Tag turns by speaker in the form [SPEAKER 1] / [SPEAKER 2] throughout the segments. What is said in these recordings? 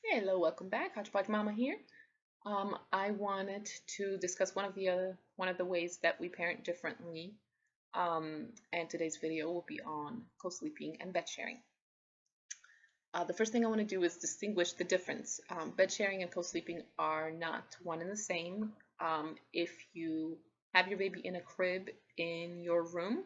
[SPEAKER 1] Hello, welcome back. Hodgepodge Mama here. I wanted to discuss one of the ways that we parent differently. And today's video will be on co-sleeping and bed sharing. The first thing I want to do is distinguish the difference. Bed sharing and co-sleeping are not one and the same. If you have your baby in a crib in your room,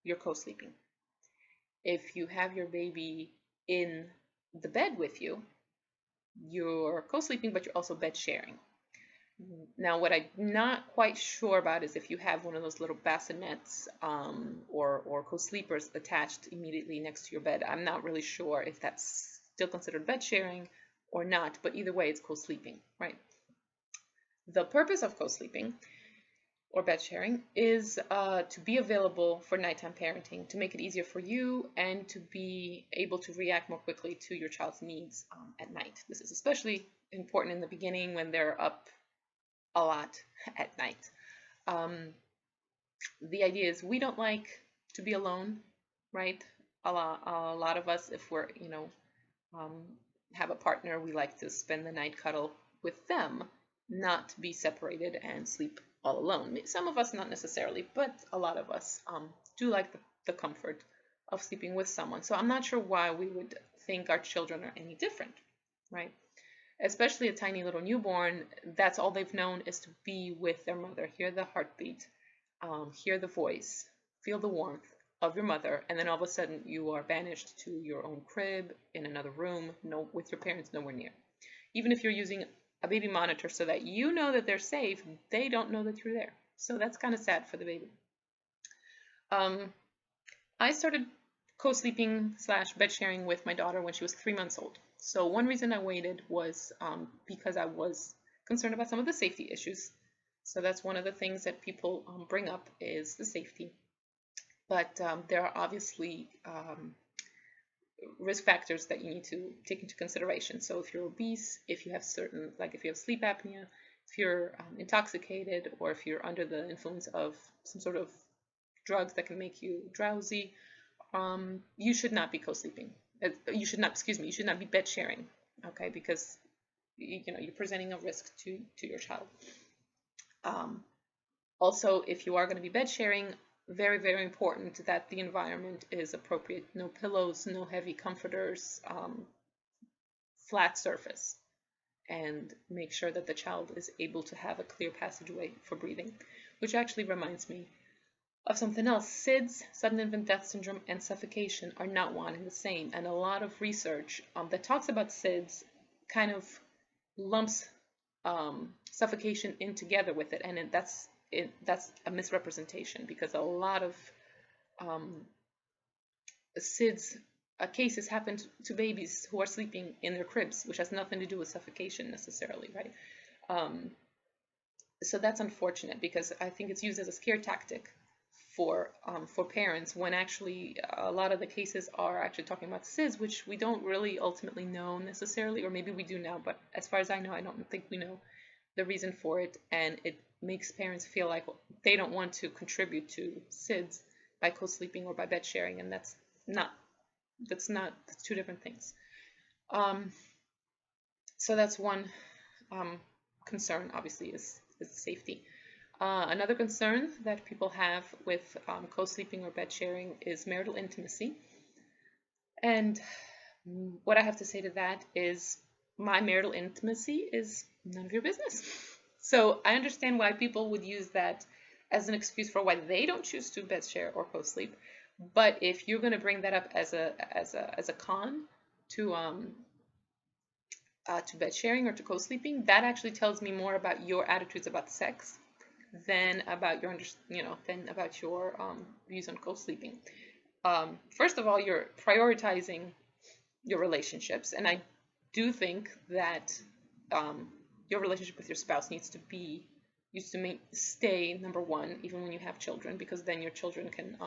[SPEAKER 1] you're co-sleeping. If you have your baby in the bed with you, you're co-sleeping, but you're also bed sharing. Now, what I'm not quite sure about is if you have one of those little bassinets or co-sleepers attached immediately next to your bed. I'm not really sure if that's still considered bed sharing or not, but either way, it's co-sleeping, right? The purpose of co-sleeping or bed sharing is to be available for nighttime parenting, to make it easier for you and to be able to react more quickly to your child's needs at night. This is especially important in the beginning when they're up a lot at night. The idea is we don't like to be alone, right? A lot of us, if we're, um, have a partner, we like to spend the night cuddle with them, not be separated and sleep all alone. Some of us not necessarily, but a lot of us do like the comfort of sleeping with someone. So I'm not sure why we would think our children are any different, right? Especially a tiny little newborn, that's all they've known is to be with their mother, hear the heartbeat, hear the voice, feel the warmth of your mother, and then all of a sudden you are banished to your own crib in another room, no, with your parents nowhere near. Even if you're using a baby monitor so that you know that they're safe, they don't know that you're there. So that's kind of sad for the baby. Um, I started co-sleeping slash bed sharing with my daughter when she was 3 months old. So one reason I waited was because I was concerned about some of the safety issues. So that's one of the things that people bring up is the safety. But there are obviously risk factors that you need to take into consideration. So if you're obese, if you have certain, like if you have sleep apnea, if you're intoxicated, or if you're under the influence of some sort of drugs that can make you drowsy, you should not be co-sleeping. You should not, excuse me, you should not be bed sharing, okay? Because you're presenting a risk to your child. Also, if you are going to be bed sharing, very, very important that the environment is appropriate. No pillows, no heavy comforters, flat surface, and make sure that the child is able to have a clear passageway for breathing. Which actually reminds me of something else. SIDS, sudden infant death syndrome, and suffocation are not one and the same. And a lot of research that talks about SIDS kind of lumps suffocation in together with it, and that's a misrepresentation because a lot of SIDS cases happen to babies who are sleeping in their cribs, which has nothing to do with suffocation necessarily, right? So that's unfortunate because I think it's used as a scare tactic for parents when actually a lot of the cases are actually talking about SIDS, which we don't really ultimately know necessarily, or maybe we do now, but as far as I know, I don't think we know the reason for it, and it makes parents feel like they don't want to contribute to SIDS by co-sleeping or by bed sharing, and that's two different things. So that's one concern, obviously, is safety. Another concern that people have with co-sleeping or bed sharing is marital intimacy. And what I have to say to that is my marital intimacy is none of your business. So I understand why people would use that as an excuse for why they don't choose to bed share or co-sleep. But if you're going to bring that up as a con to bed sharing or to co-sleeping, that actually tells me more about your attitudes about sex than about your views on co-sleeping. First of all, you're prioritizing your relationships, and I do think that your relationship with your spouse needs to stay number one, even when you have children, because then your children can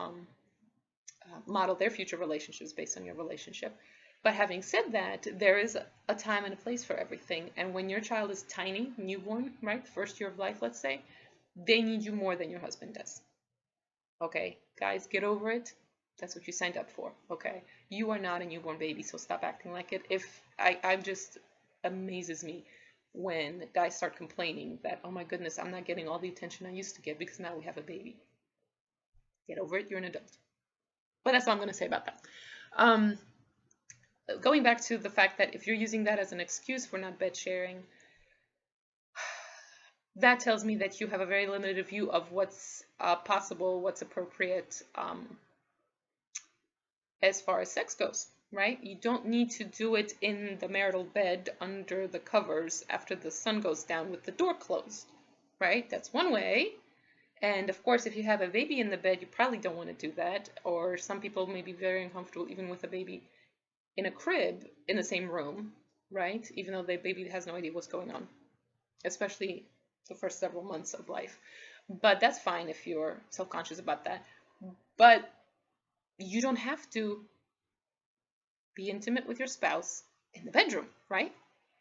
[SPEAKER 1] model their future relationships based on your relationship. But having said that, there is a time and a place for everything. And when your child is tiny, newborn, right, first year of life, let's say, they need you more than your husband does. Okay, guys, get over it. That's what you signed up for. Okay, you are not a newborn baby, so stop acting like it. If I'm just amazes me when guys start complaining that, oh my goodness, I'm not getting all the attention I used to get because now we have a baby. Get over it, you're an adult. But that's all I'm going to say about that. Going back to the fact that if you're using that as an excuse for not bed sharing, that tells me that you have a very limited view of what's possible, what's appropriate as far as sex goes, right? You don't need to do it in the marital bed under the covers after the sun goes down with the door closed, right? That's one way. And of course, if you have a baby in the bed, you probably don't want to do that. Or some people may be very uncomfortable even with a baby in a crib in the same room, right? Even though the baby has no idea what's going on, especially the first several months of life. But that's fine if you're self-conscious about that. But you don't have to be intimate with your spouse in the bedroom, right?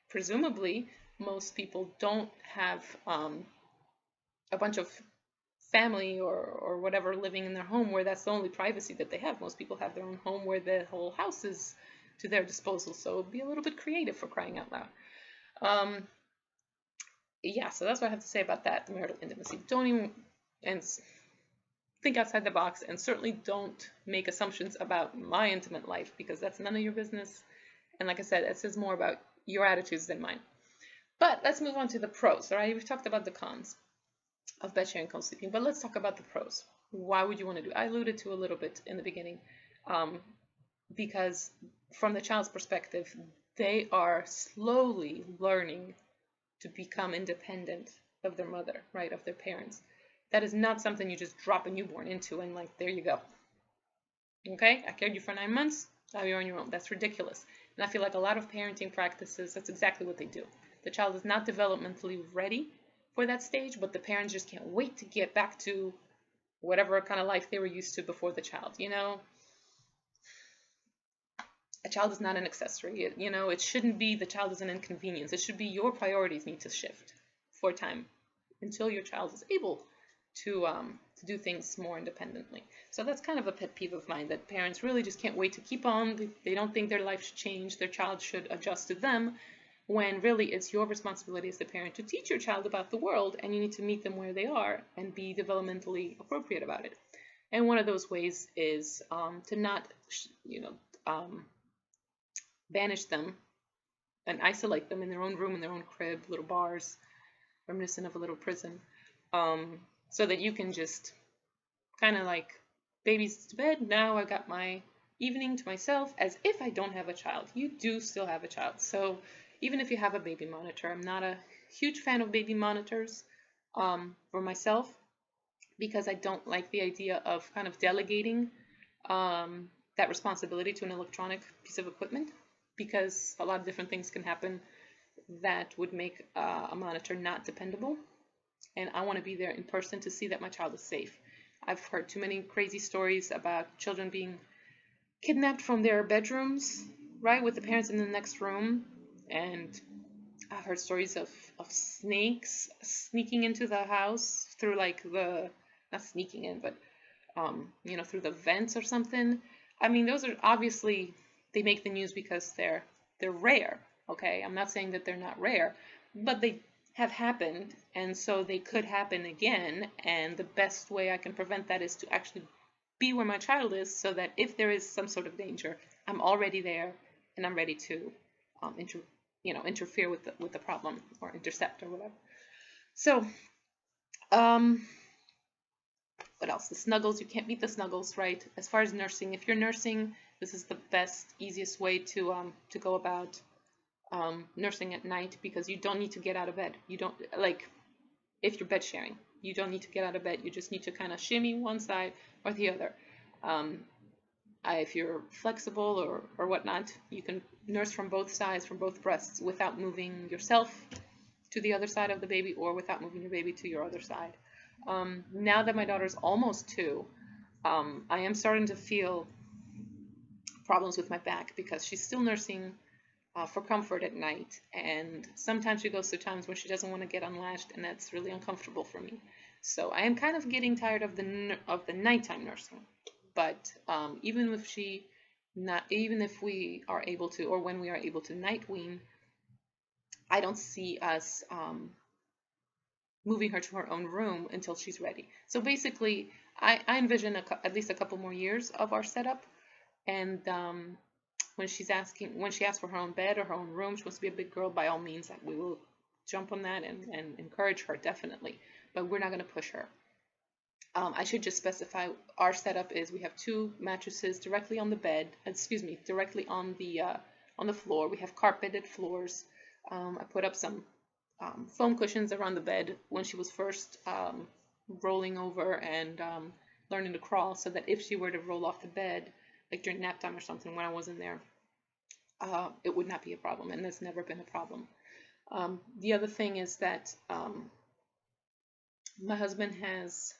[SPEAKER 1] Presumably, most people don't have a bunch of family or whatever living in their home where that's the only privacy that they have. Most people have their own home where the whole house is to their disposal, so be a little bit creative, for crying out loud. Yeah, so that's what I have to say about that, the marital intimacy. Don't even think outside the box, and certainly don't make assumptions about my intimate life, because that's none of your business. And like I said, it says more about your attitudes than mine. But let's move on to the pros. All right, we've talked about the cons of bed sharing, co-sleeping, but let's talk about the pros. Why would you want to do it? I alluded to a little bit in the beginning, because from the child's perspective, they are slowly learning to become independent of their mother, right, of their parents. That is not something you just drop a newborn into and like, there you go. Okay, I carried you for 9 months, now you're on your own. That's ridiculous. And I feel like a lot of parenting practices, that's exactly what they do. The child is not developmentally ready for that stage, but the parents just can't wait to get back to whatever kind of life they were used to before the child. You know, a child is not an accessory. It shouldn't be the child is an inconvenience. It should be your priorities need to shift for a time until your child is able to do things more independently. So that's kind of a pet peeve of mine, that parents really just can't wait to keep on. They don't think their life should change, their child should adjust to them, when really it's your responsibility as the parent to teach your child about the world, and you need to meet them where they are and be developmentally appropriate about it. And one of those ways is to not, banish them and isolate them in their own room, in their own crib, little bars, reminiscent of a little prison, so that you can just kind of like, baby's to bed, now I got my evening to myself, as if I don't have a child. You do still have a child. So even if you have a baby monitor, I'm not a huge fan of baby monitors for myself, because I don't like the idea of kind of delegating that responsibility to an electronic piece of equipment, because a lot of different things can happen that would make a monitor not dependable. And I want to be there in person to see that my child is safe. I've heard too many crazy stories about children being kidnapped from their bedrooms, right, with the parents in the next room. And I've heard stories of snakes sneaking into the house through like not sneaking in, but through the vents or something. I mean, those are obviously, they make the news because they're rare. Okay, I'm not saying that they're not rare, but they have happened, and so they could happen again. And the best way I can prevent that is to actually be where my child is, so that if there is some sort of danger, I'm already there and I'm ready to interfere with the problem, or intercept, or whatever. So what else? The snuggles, you can't beat the snuggles, right? As far as nursing, if you're nursing, this is the best, easiest way to go about nursing at night, because you don't need to get out of bed. You don't, like, if you're bed sharing, you don't need to get out of bed. You just need to kind of shimmy one side or the other. If you're flexible or whatnot, you can nurse from both sides, from both breasts, without moving yourself to the other side of the baby, or without moving your baby to your other side. Now that my daughter's almost 2, I am starting to feel problems with my back, because she's still nursing for comfort at night, and sometimes she goes through times when she doesn't want to get unlatched, and that's really uncomfortable for me. So I am kind of getting tired of the nighttime nursing. But even if we are able to, or when we are able to night wean, I don't see us moving her to her own room until she's ready. So basically, I envision at least a couple more years of our setup. And when she asks for her own bed or her own room, she wants to be a big girl, by all means, we will jump on that and encourage her, definitely. But we're not going to push her. I should just specify our setup is we have 2 mattresses directly on the bed, directly on the floor. We have carpeted floors. I put up some foam cushions around the bed when she was first rolling over and learning to crawl, so that if she were to roll off the bed, like during nap time or something when I wasn't there, it would not be a problem, and that's never been a problem. The other thing is that my husband has,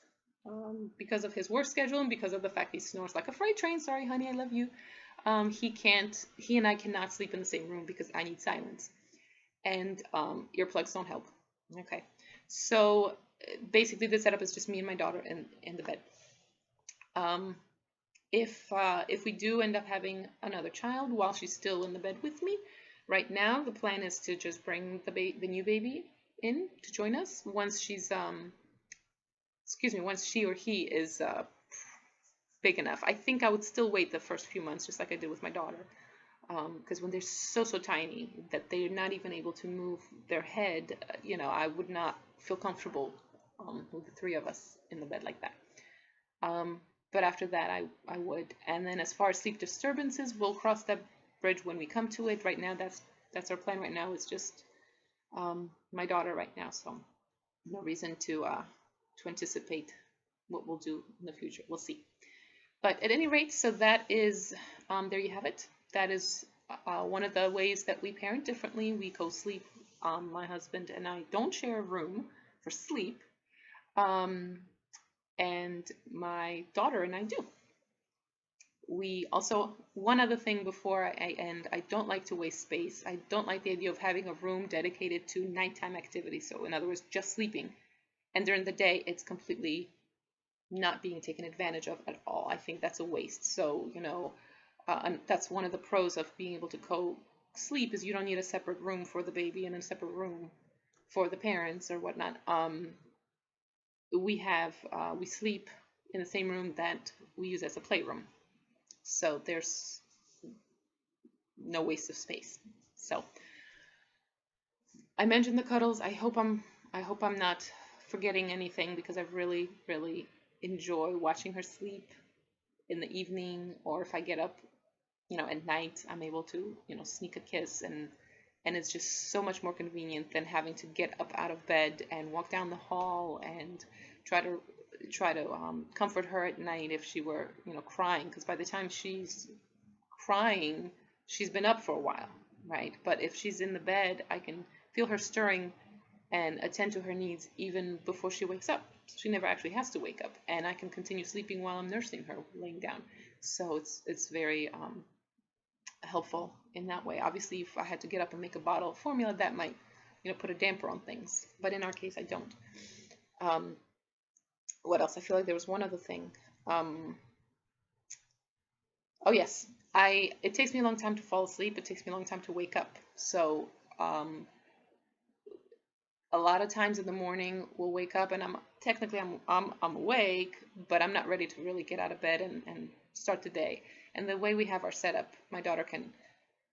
[SPEAKER 1] because of his work schedule and because of the fact he snores like a freight train, sorry honey, I love you, he and I cannot sleep in the same room because I need silence, and earplugs don't help. Okay, so basically the setup is just me and my daughter in the bed. If we do end up having another child while she's still in the bed with me, right now the plan is to just bring the new baby in to join us once once she or he is big enough. I think I would still wait the first few months, just like I did with my daughter, because when they're so tiny that they're not even able to move their head, I would not feel comfortable with the 3 of us in the bed like that. But after that, I would. And then as far as sleep disturbances, we'll cross that bridge when we come to it. Right now, that's our plan. Right now, it's just my daughter right now, so no reason to anticipate what we'll do in the future. We'll see. But at any rate, so that is, there you have it. That is one of the ways that we parent differently. We co-sleep. My husband and I don't share a room for sleep. And my daughter and I do. We also, one other thing before I end, I don't like to waste space. I don't like the idea of having a room dedicated to nighttime activities. So in other words, just sleeping. And during the day, it's completely not being taken advantage of at all. I think that's a waste. So, and that's one of the pros of being able to co-sleep, is you don't need a separate room for the baby and a separate room for the parents or whatnot. We sleep in the same room that we use as a playroom, so there's no waste of space. So I mentioned the cuddles. I hope I'm not forgetting anything, because I really enjoy watching her sleep in the evening, or if I get up at night, I'm able to sneak a kiss, and it's just so much more convenient than having to get up out of bed and walk down the hall and try to comfort her at night if she were crying, because by the time she's crying, she's been up for a while, right? But if she's in the bed, I can feel her stirring and attend to her needs even before she wakes up. She never actually has to wake up, and I can continue sleeping while I'm nursing her laying down. So it's very helpful in that way. Obviously, if I had to get up and make a bottle of formula, that might put a damper on things, but in our case, I don't. What else? I feel like there was one other thing. Oh yes, it takes me a long time to fall asleep. It takes me a long time to wake up. So a lot of times in the morning we'll wake up and I'm awake, but I'm not ready to really get out of bed and start the day. And the way we have our setup, my daughter can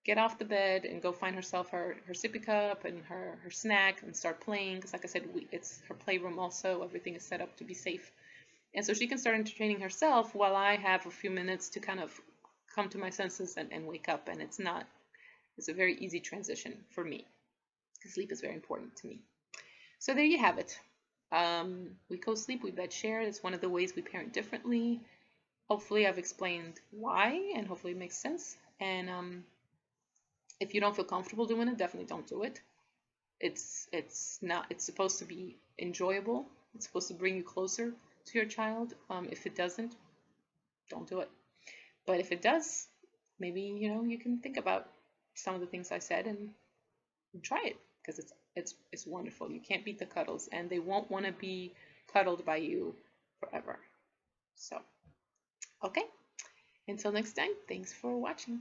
[SPEAKER 1] get off the bed and go find herself her sippy cup and her snack and start playing, because like I said, it's her playroom also. Everything is set up to be safe, and so she can start entertaining herself while I have a few minutes to kind of come to my senses and wake up. And it's a very easy transition for me, because sleep is very important to me. So there you have it. We co-sleep, we bed share. It's one of the ways we parent differently. Hopefully I've explained why, and hopefully it makes sense. And if you don't feel comfortable doing it, definitely don't do it. It's supposed to be enjoyable. It's supposed to bring you closer to your child. If it doesn't, don't do it. But if it does, maybe you can think about some of the things I said and try it, because it's wonderful. You can't beat the cuddles, and they won't want to be cuddled by you forever. So, okay. Until next time, thanks for watching.